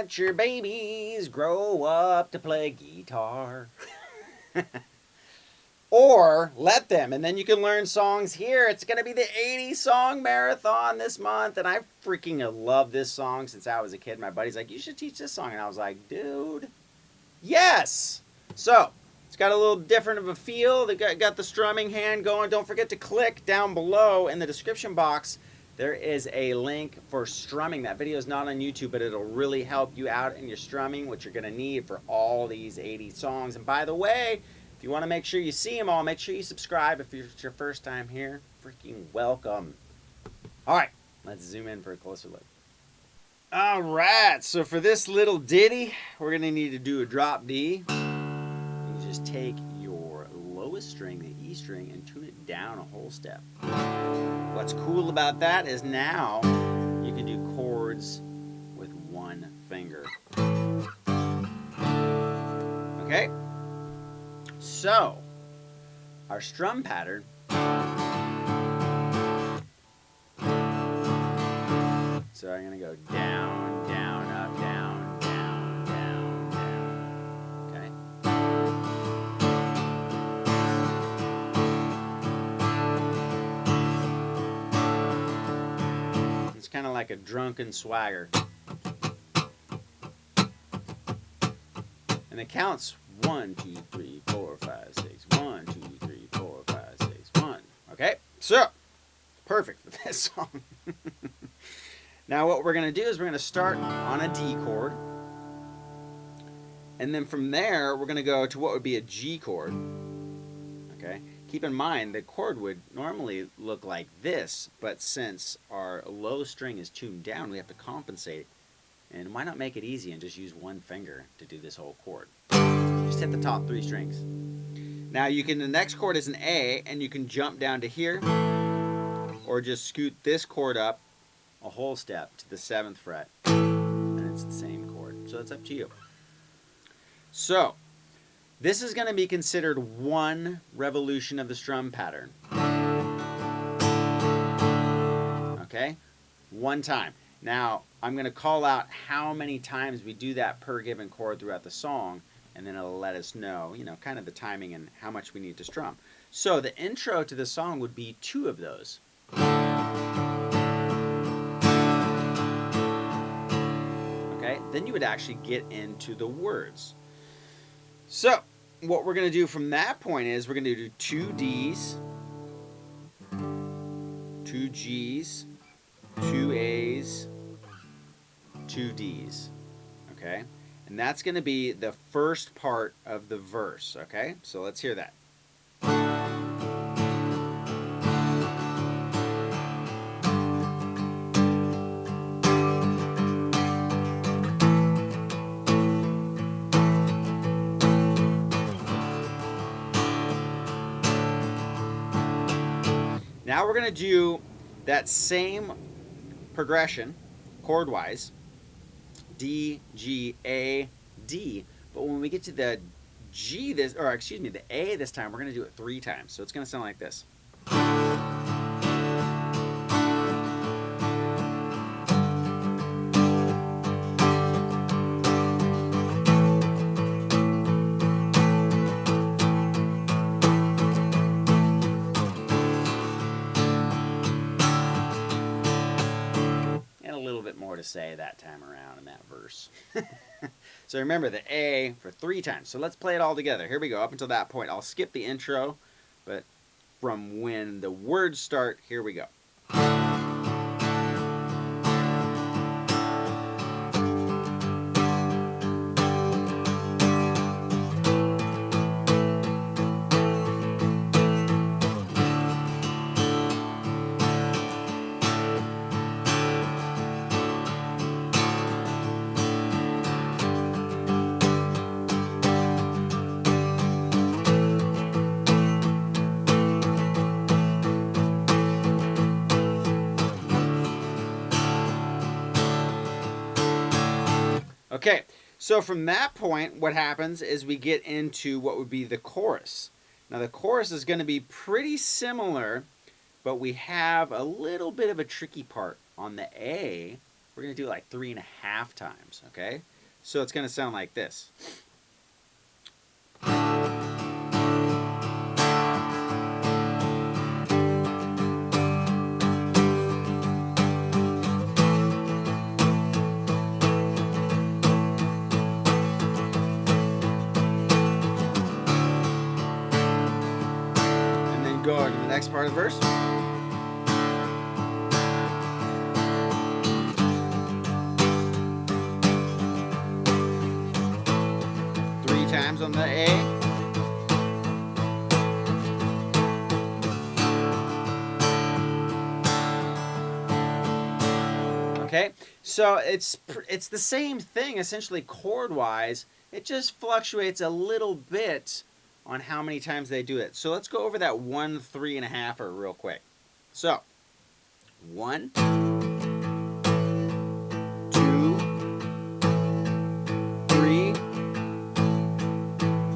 let your babies grow up to play guitar. Or let them, and then you can learn songs here. It's going to be the 80 song marathon this month, and I freaking love this song since I was a kid. My buddy's like, you should teach this song, and I was like, dude, yes! So, it's got a little different of a feel. They got the strumming hand going. Don't forget to click down below in the description box. There is a link for strumming. That video is not on YouTube, but it'll really help you out in your strumming, which you're going to need for all these 80 songs. And by the way, if you want to make sure you see them all, make sure you subscribe if it's your first time here. Freaking welcome. All right, let's zoom in for a closer look. All right, so for this little ditty, we're going to need to do a drop D. You just take your lowest string, the E string, and tune it down a whole step. What's cool about that is now you can do chords with one finger. Okay? So, our strum pattern so I'm going to go down, down, up, down, down, down, down. Okay? It's kind of like a drunken swagger. And it counts 1, 2, 3, 4, 5, 6. 1, 2, 3, 4, 5, 6. 1. Okay? So, perfect for this song. Now what we're going to do is we're going to start on a D chord. And then from there, we're going to go to what would be a G chord. Okay? Keep in mind, the chord would normally look like this, but since our low string is tuned down, we have to compensate. And why not make it easy and just use one finger to do this whole chord? Just hit the top 3 strings. Now the next chord is an A, and you can jump down to here, or just scoot this chord up a whole step to the 7th fret, and it's the same chord. So it's up to you. So, this is going to be considered one revolution of the strum pattern. Okay? One time. Now, I'm going to call out how many times we do that per given chord throughout the song, and then it'll let us know, kind of the timing and how much we need to strum. So the intro to the song would be 2 of those. Okay, then you would actually get into the words. So what we're going to do from that point is we're going to do 2 Ds, 2 Gs, 2 As, 2 Ds, okay? And that's going to be the first part of the verse, okay? So let's hear that. Now we're going to do that same progression, chord-wise, D, G, A, D. But when we get to the G, the A this time, we're going to do it 3 times. So it's going to sound like this. More to say that time around in that verse. So remember the A for 3 times. So let's play it all together. Here we go. Up until that point, I'll skip the intro, but from when the words start, here we go. Okay, so from that point, what happens is we get into what would be the chorus. Now the chorus is going to be pretty similar, but we have a little bit of a tricky part. On the A, we're going to do like 3.5 times, okay? So it's going to sound like this. And then go to the next part of the verse. Times on the A. Okay, so it's the same thing essentially chord wise. It just fluctuates a little bit on how many times they do it. So let's go over that 1 3.5 real quick. So 1 2 3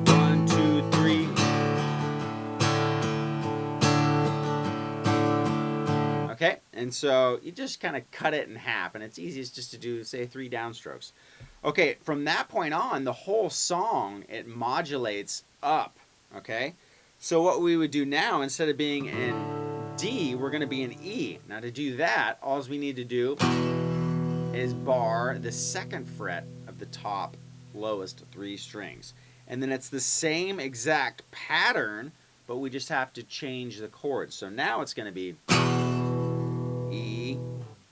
1 2 3. Okay, and so you just kind of cut it in half, and it's easiest just to do, say, 3 downstrokes. Okay, from that point on, the whole song, it modulates up, okay? So what we would do now, instead of being in D, we're going to be in E. Now to do that, all we need to do is bar the 2nd fret of the top lowest 3 strings. And then it's the same exact pattern, but we just have to change the chords. So now it's going to be E,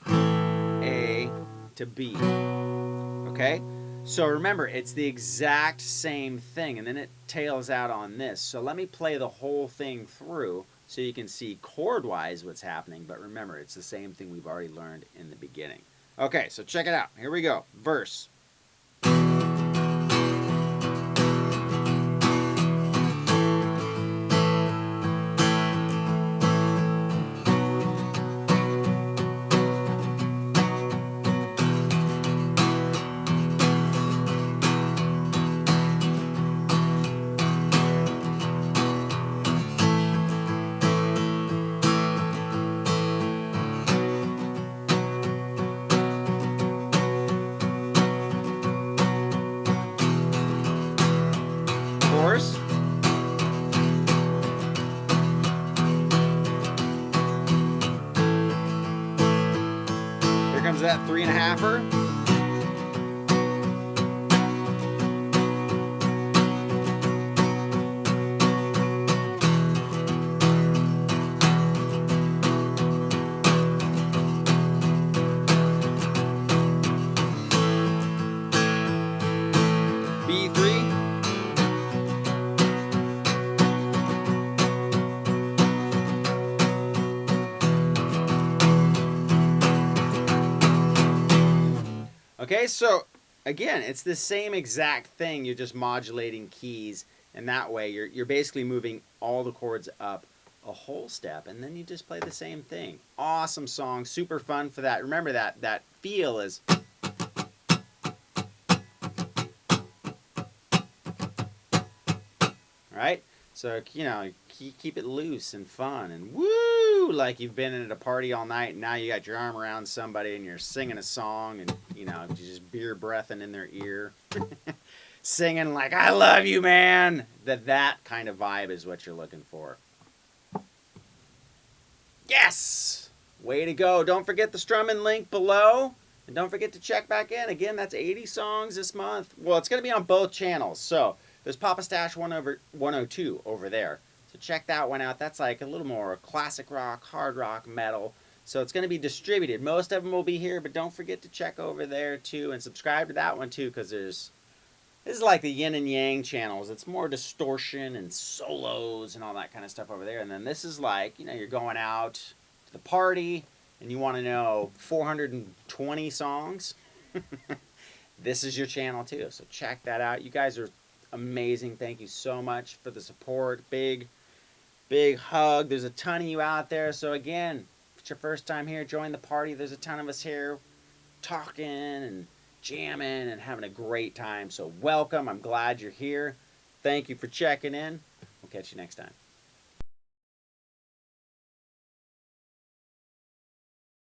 A to B. Okay? So remember, it's the exact same thing, and then it tails out on this. So let me play the whole thing through so you can see chord-wise what's happening, but remember, it's the same thing we've already learned in the beginning. Okay, so check it out. Here we go. Verse. Chorus. Here comes that 3.5. B3. Okay, so again, it's the same exact thing. You're just modulating keys, and that way you're basically moving all the chords up a whole step, and then you just play the same thing. Awesome song, super fun for that. Remember that feel is. Right? So, you know, keep it loose and fun and woo, like you've been at a party all night and now you got your arm around somebody and you're singing a song and, you know, you're just beer breathing in their ear. Singing like, I love you, man. That kind of vibe is what you're looking for. Yes! Way to go. Don't forget the Strumming link below. And don't forget to check back in. Again, that's 80 songs this month. Well, it's going to be on both channels. So there's Papa Stache 102 over there. So check that one out. That's like a little more classic rock, hard rock, metal. So it's going to be distributed. Most of them will be here, but don't forget to check over there too. And subscribe to that one too, because this is like the yin and yang channels. It's more distortion and solos and all that kind of stuff over there. And then this is like, you know, you're going out to the party and you want to know 420 songs. This is your channel too. So check that out. You guys are amazing. Thank you so much for the support. Big hug. There's a ton of you out there. So again, if it's your first time here, join the party. There's a ton of us here talking and jamming and having a great time. So welcome. I'm glad you're here. Thank you for checking in. We'll catch you next time.